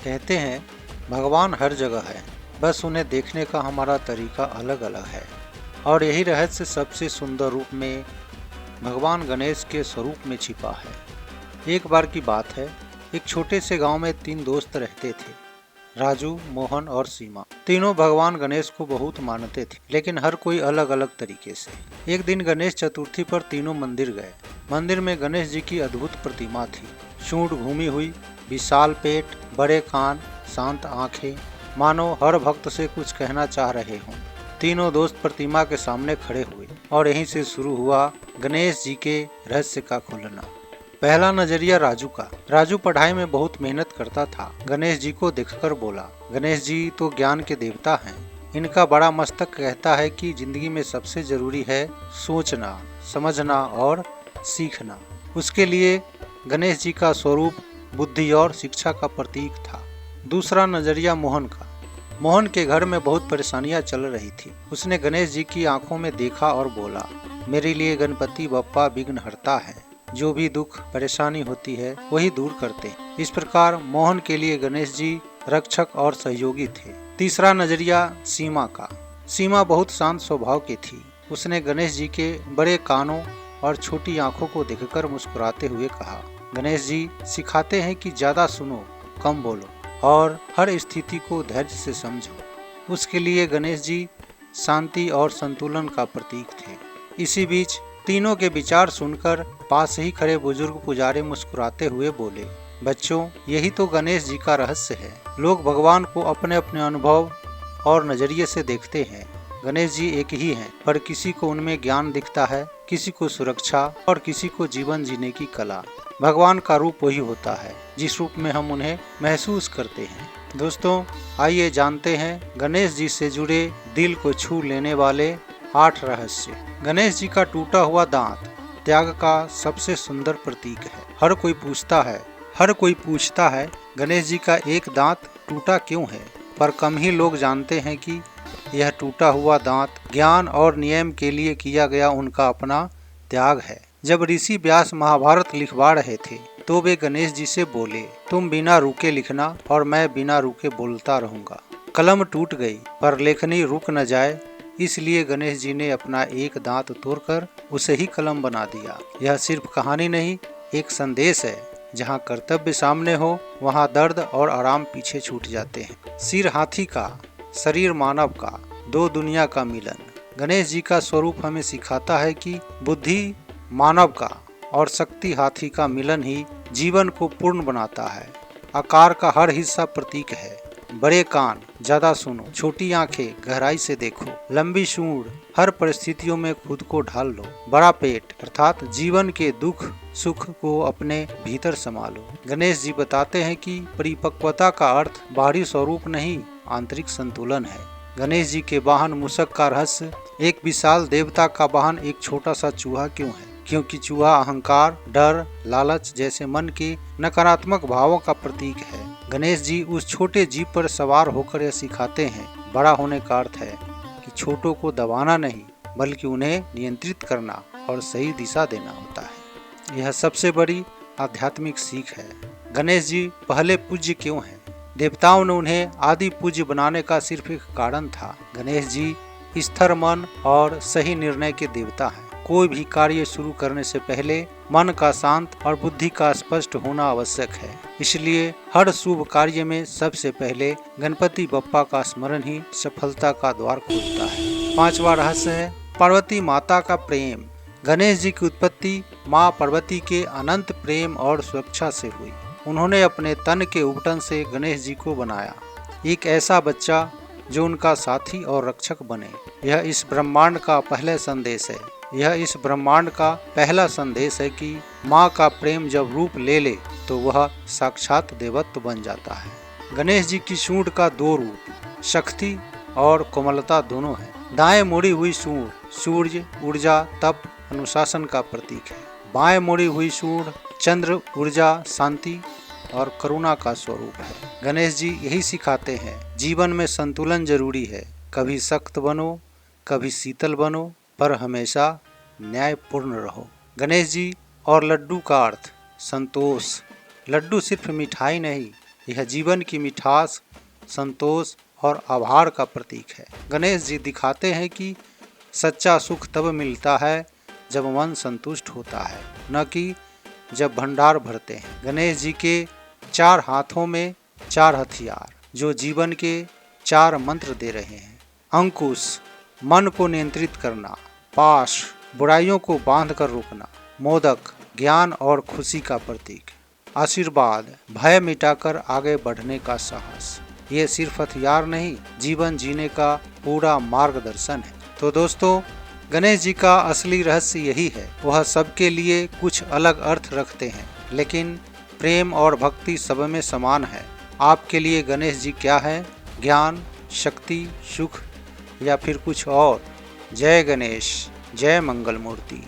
कहते हैं भगवान हर जगह है, बस उन्हें देखने का हमारा तरीका अलग अलग है। और यही रहस्य सबसे सुंदर रूप में भगवान गणेश के स्वरूप में छिपा है। एक बार की बात है, एक छोटे से गांव में 3 दोस्त रहते थे, राजू, मोहन और सीमा। तीनों भगवान गणेश को बहुत मानते थे, लेकिन हर कोई अलग अलग तरीके से। एक दिन गणेश चतुर्थी पर तीनों मंदिर गए। मंदिर में गणेश जी की अद्भुत प्रतिमा थी। सूंड घूमी हुई, विशाल पेट, बड़े कान, शांत आंखें, मानो हर भक्त से कुछ कहना चाह रहे हों। तीनों दोस्त प्रतिमा के सामने खड़े हुए और यहीं से शुरू हुआ गणेश जी के रहस्य का खुलना। पहला नजरिया राजू का। राजू पढ़ाई में बहुत मेहनत करता था। गणेश जी को देखकर बोला, गणेश जी तो ज्ञान के देवता हैं। इनका बड़ा मस्तक कहता है कि जिंदगी में सबसे जरूरी है सोचना, समझना और सीखना। उसके लिए गणेश जी का स्वरूप बुद्धि और शिक्षा का प्रतीक था। दूसरा नजरिया मोहन का। मोहन के घर में बहुत परेशानियां चल रही थी। उसने गणेश जी की आंखों में देखा और बोला, मेरे लिए गणपति बप्पा विघ्नहर्ता है। जो भी दुख परेशानी होती है वही दूर करते हैं। इस प्रकार मोहन के लिए गणेश जी रक्षक और सहयोगी थे। तीसरा नजरिया सीमा का। सीमा बहुत शांत स्वभाव की थी। उसने गणेश जी के बड़े कानों और छोटी आंखों को देखकर मुस्कुराते हुए कहा, गणेश जी सिखाते हैं कि ज्यादा सुनो, कम बोलो और हर स्थिति को धैर्य से समझो। उसके लिए गणेश जी शांति और संतुलन का प्रतीक थे। इसी बीच तीनों के विचार सुनकर पास ही खड़े बुजुर्ग पुजारी मुस्कुराते हुए बोले, बच्चों, यही तो गणेश जी का रहस्य है। लोग भगवान को अपने अपने अनुभव और नजरिए से देखते हैं। गणेश जी एक ही हैं, पर किसी को उनमें ज्ञान दिखता है, किसी को सुरक्षा और किसी को जीवन जीने की कला। भगवान का रूप वही होता है जिस रूप में हम उन्हें महसूस करते हैं। दोस्तों, आइए जानते हैं गणेश जी से जुड़े दिल को छू लेने वाले 8 रहस्य। गणेश जी का टूटा हुआ दांत त्याग का सबसे सुंदर प्रतीक है। हर कोई पूछता है गणेश जी का एक दांत टूटा क्यों है, पर कम ही लोग जानते हैं कि यह टूटा हुआ दांत ज्ञान और नियम के लिए किया गया उनका अपना त्याग है। जब ऋषि व्यास महाभारत लिखवा रहे थे तो वे गणेश जी से बोले, तुम बिना रुके लिखना और मैं बिना रुके बोलता रहूंगा। कलम टूट गई पर लेखनी रुक न जाए, इसलिए गणेश जी ने अपना एक दांत तोड़कर उसे ही कलम बना दिया। यह सिर्फ कहानी नहीं, एक संदेश है। जहाँ कर्तव्य सामने हो वहाँ दर्द और आराम पीछे छूट जाते हैं। सिर हाथी का, शरीर मानव का, दो दुनिया का मिलन। गणेश जी का स्वरूप हमें सिखाता है कि बुद्धि मानव का और शक्ति हाथी का मिलन ही जीवन को पूर्ण बनाता है। आकार का हर हिस्सा प्रतीक है। बड़े कान, ज्यादा सुनो, छोटी आंखें, गहराई से देखो, लंबी सूंड, हर परिस्थितियों में खुद को ढाल लो, बड़ा पेट अर्थात जीवन के दुख सुख को अपने भीतर संभालो। गणेश जी बताते हैं कि परिपक्वता का अर्थ बाहरी स्वरूप नहीं, आंतरिक संतुलन है। गणेश जी के वाहन मूषक का रहस्य। एक विशाल देवता का वाहन एक छोटा सा चूहा क्यों है? क्योंकि चूहा अहंकार, डर, लालच जैसे मन के नकारात्मक भावों का प्रतीक है। गणेश जी उस छोटे जीव पर सवार होकर यह सिखाते हैं, बड़ा होने का अर्थ है कि छोटों को दबाना नहीं, बल्कि उन्हें नियंत्रित करना और सही दिशा देना होता है। यह सबसे बड़ी आध्यात्मिक सीख है। गणेश जी पहले पूज्य क्यों हैं? देवताओं ने उन्हें आदि पूज्य बनाने का सिर्फ एक कारण था। गणेश जी स्थिर मन और सही निर्णय के देवता हैं। कोई भी कार्य शुरू करने से पहले मन का शांत और बुद्धि का स्पष्ट होना आवश्यक है। इसलिए हर शुभ कार्य में सबसे पहले गणपति बप्पा का स्मरण ही सफलता का द्वार खोलता है। 5वां रहस्य है पार्वती माता का प्रेम। गणेश जी की उत्पत्ति माँ पार्वती के अनंत प्रेम और सुरक्षा से हुई। उन्होंने अपने तन के उबटन से गणेश जी को बनाया, एक ऐसा बच्चा जो उनका साथी और रक्षक बने। यह इस ब्रह्मांड का पहला संदेश है कि माँ का प्रेम जब रूप ले ले तो वह साक्षात देवत्व बन जाता है। गणेश जी की सूंड का 2 रूप, शक्ति और कोमलता दोनों है। दाएं मुड़ी हुई सूंड सूर्य, ऊर्जा, तप, अनुशासन का प्रतीक है। बाएं मुड़ी हुई सूंड चंद्र, ऊर्जा, शांति और करुणा का स्वरूप है। गणेश जी यही सिखाते हैं, जीवन में संतुलन जरूरी है। कभी सख्त बनो, कभी शीतल बनो, पर हमेशा न्यायपूर्ण रहो। गणेश जी और लड्डू का अर्थ। संतोष। लड्डू सिर्फ मिठाई नहीं, यह जीवन की मिठास, संतोष और आभार का प्रतीक है। गणेश जी दिखाते हैं कि सच्चा सुख तब मिलता है जब मन संतुष्ट होता है, न कि जब भंडार भरते हैं। गणेश जी के 4 हाथों में 4 हथियार जो जीवन के 4 मंत्र दे रहे हैं। अंकुश, मन को नियंत्रित करना। पाश, बुराइयों को बांध कर रोकना। मोदक, ज्ञान और खुशी का प्रतीक। आशीर्वाद, भय मिटाकर आगे बढ़ने का साहस। ये सिर्फ हथियार नहीं, जीवन जीने का पूरा मार्गदर्शन है। तो दोस्तों, गणेश जी का असली रहस्य यही है, वह सबके लिए कुछ अलग अर्थ रखते हैं, लेकिन प्रेम और भक्ति सब में समान है। आपके लिए गणेश जी क्या है? ज्ञान, शक्ति, सुख या फिर कुछ और? जय गणेश, जय मंगल मूर्ति।